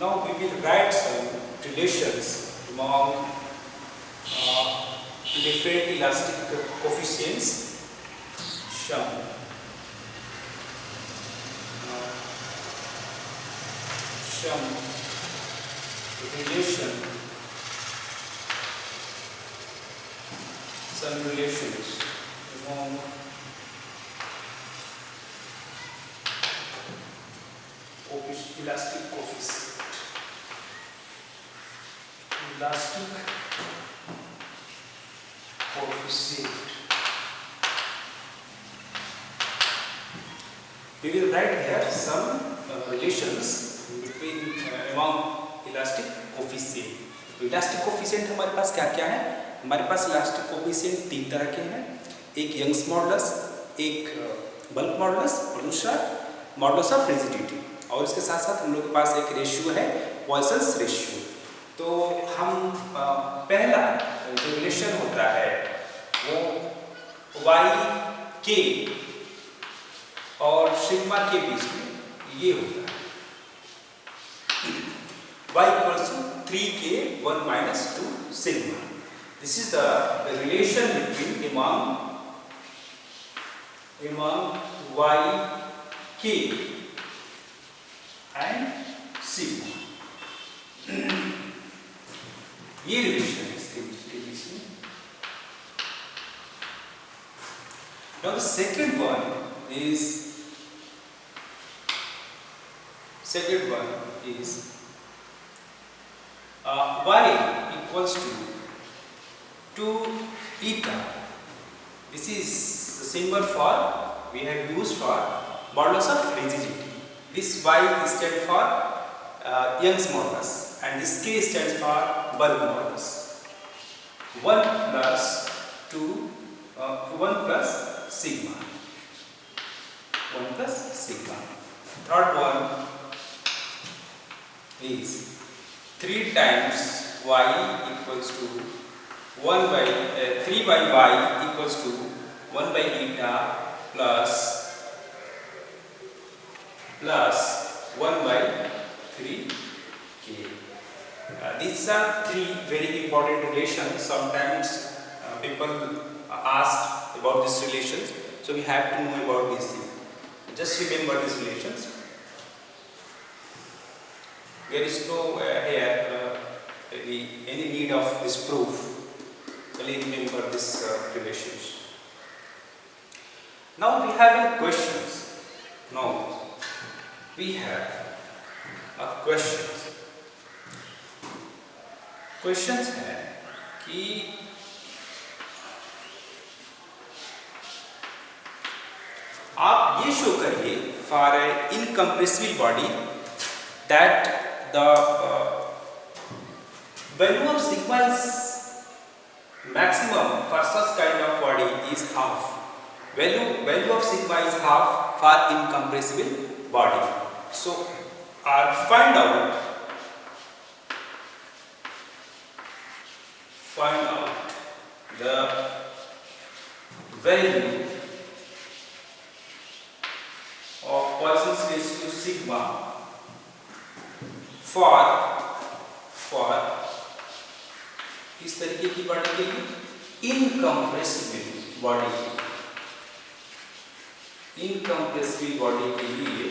Now we will write some relations among different elastic coefficients shown. Some relations among elastic coefficient. We will write here some relations between among elastic coefficient. तो elastic coefficient हमारे पास क्या क्या है? हमारे पास elastic coefficient तीन तरह के हैं, एक यंग्स मॉडुलस, एक बल्क मॉडुलस और दूसरा मॉडुलस ऑफ रिजिडिटी। और इसके साथ साथ हम लोग के पास एक रेशियो है पॉइसन्स रेशियो। तो हम पहला जो रिलेशन होता है वो वाई के और सिग्मा के बीच में ये होता है, y equals to 3k 1 minus 2 sigma. This is the relation between among y k and sigma. ये रिलेशन है इसके बीच में। Now the second one is y equals to 2 eta. This is the symbol for we have used for modulus of rigidity. This y stands for Young's modulus and this k stands for bulk modulus. 1 plus sigma. Third one is 3 times y equals to 3 by y equals to 1 by eta plus 1 by 3k. These are three very important relations. Sometimes people ask about these relations, so we have to know about these things. Just remember these relations. There is no any need of this proof. Only remember these relations. Now we have questions. Questions है कि आप ये show करिए for an incompressible body that the value of sigma is maximum for such kind of body is half. Value of sigma is half for incompressible body. So find out the value of Poisson's ratio sigma for इस तरीके की body के लिए incompressible body के लिए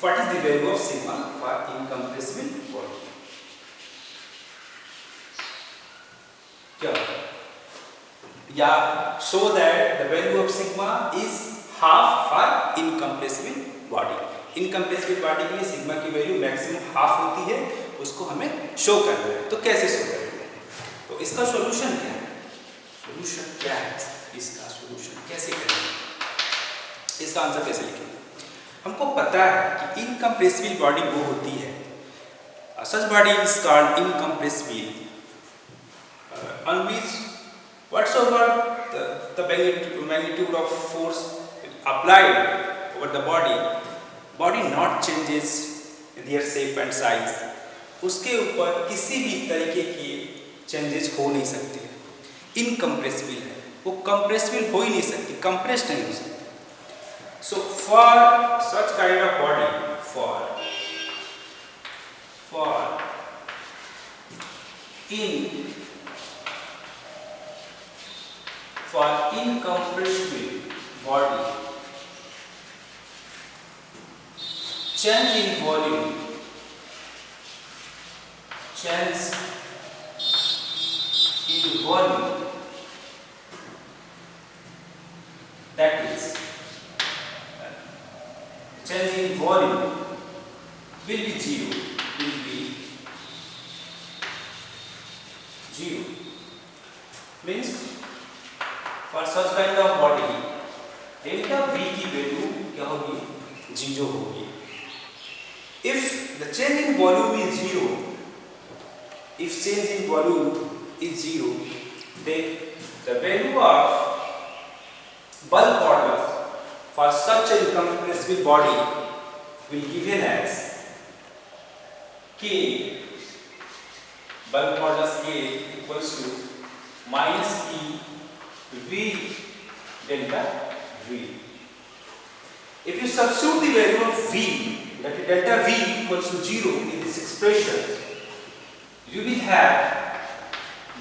what is the value of sigma for incompressible body? क्या या show that the value of sigma is half for incompressible body. Incompressible body के लिए सिग्मा की वैल्यू मैक्सिमम हाफ होती है, उसको हमें शो करना है। तो कैसे शो करेंगे? तो इसका सॉल्यूशन क्या है? इसका सॉल्यूशन कैसे करेंगे? इसका आंसर कैसे लिखेंगे? हमको पता है कि इनकम्प्रेसिबल बॉडी वो होती है, such body is called incompressible on which whatsoever the magnitude of force applied over the body not changes their shape and size. उसके ऊपर किसी भी तरीके की चेंजेस हो नहीं सकते। इनकम्प्रेसिबल है, वो कंप्रेसिबल हो ही नहीं सकती, कंप्रेस नहीं हो सकती। So for such kind of body, for incompressible body, change in volume, that is change in volume will be zero. Means for such kind of body delta V की value क्या होगी? Zero होगी. If the change in volume is zero, then the value of bulk modulus for such an incompressible body will be given as K, bulk modulus K equals to minus P V delta V. If you substitute the value of V, that is delta V equals to 0 in this expression, you will have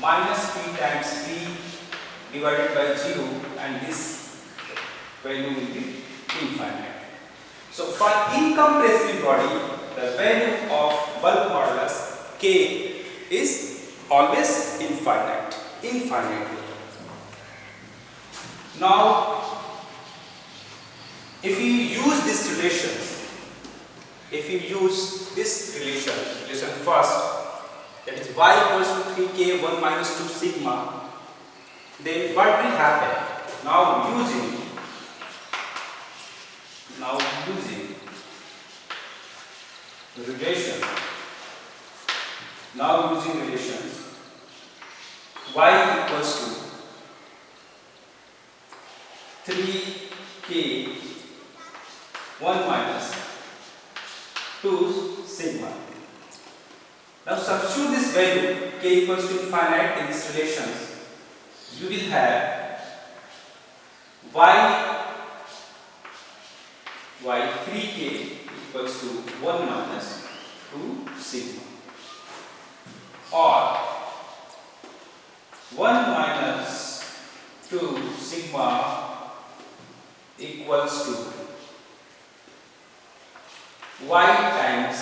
minus P times V divided by 0, and this value will be infinite. So for incompressible body, the value of bulk modulus K is always infinite. Now, if you use this relation first, that is y equals to 3k 1 minus 2 sigma, then what will happen? Now using relations, y equals to 3k 1 minus 2 sigma. Now substitute this value k equals to infinite in this relations. You will have y 3k equals to 1 minus 2 sigma, or 1 minus 2 sigma equals to y times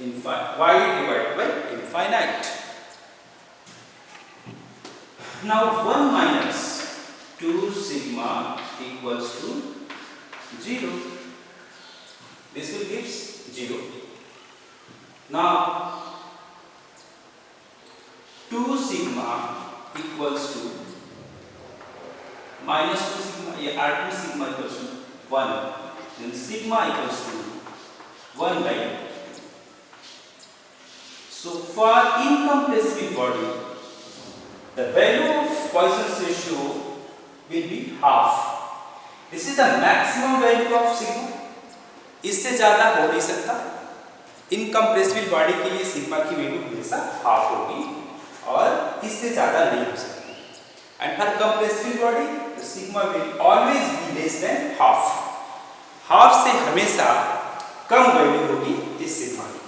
y divided by infinite. Now 1 minus 2 sigma equals to 0. This will give 0. Now 2 sigma equals to minus 2 sigma, r2 sigma equals to 1, then sigma equals to 1 by 2. So for incompressible body, the value of Poisson's ratio will be half. This is the maximum value of sigma. इससे ज्यादा हो नहीं सकता. Incompressible body के लिए sigma की value हमेशा half होगी और इससे ज्यादा नहीं हो सकती. And for compressible body the sigma will always be less than half. Half से हमेशा कम वैल्यू होगी इस सिग्मा की.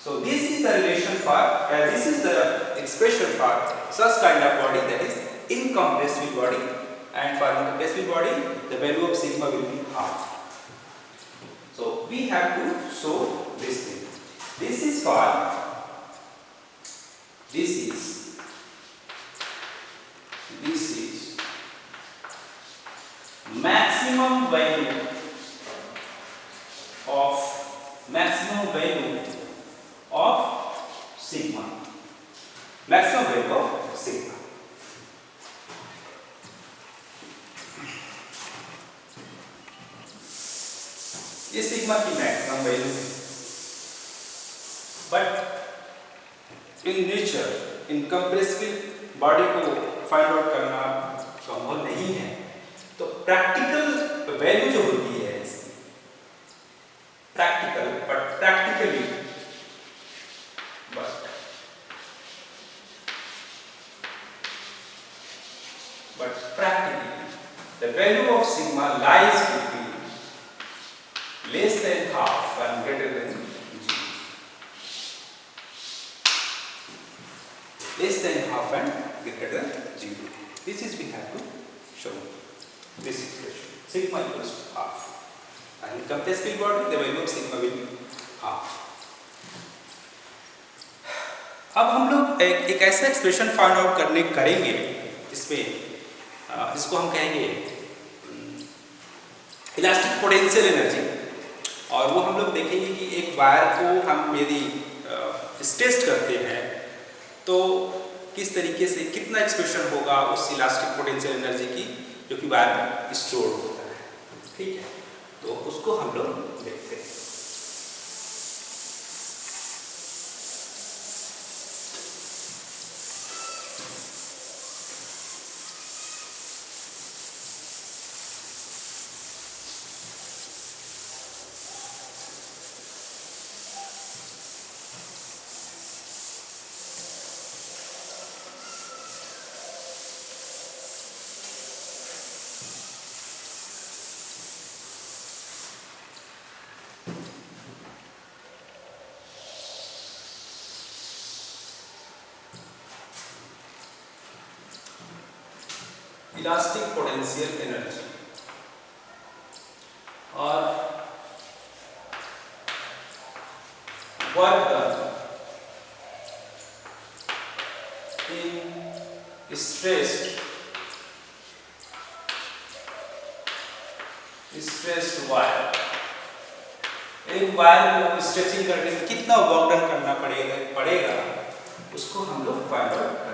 So this is the relation for this is the expression for such kind of body, that is incompressible body, and for incompressible body the value of sigma will be half. So we have to show this thing. This is maximum value of sigma. Maximum value of sigma. ये sigma की maximum value है. But in nature incompressible body को find out करना संभव नहीं है. तो practical value जो होती है इसकी, practically the value of sigma lies between less than half and greater than 0. less than half and greater than 0. This is we have to show this expression. Sigma equals to half. And in compressible body, the value of sigma will be half. अब हम लोग एक ऐसा expression find out करेंगे इसमें, इसको हम कहेंगे इलास्टिक पोटेंशियल एनर्जी। और वो हम लोग देखेंगे कि एक वायर को हम यदि स्ट्रेच करते हैं तो किस तरीके से कितना एक्सप्रेशन होगा उस इलास्टिक पोटेंशियल एनर्जी की जो कि वायर में स्टोर होता है। ठीक है, तो उसको हम लोग देखते हैं। इलास्टिक पोटेंशियल एनर्जी और work done in stressed wire. एक वायर को स्ट्रेचिंग करने में कितना वर्क डन करना पड़ेगा उसको हम लोग फाइंड आउट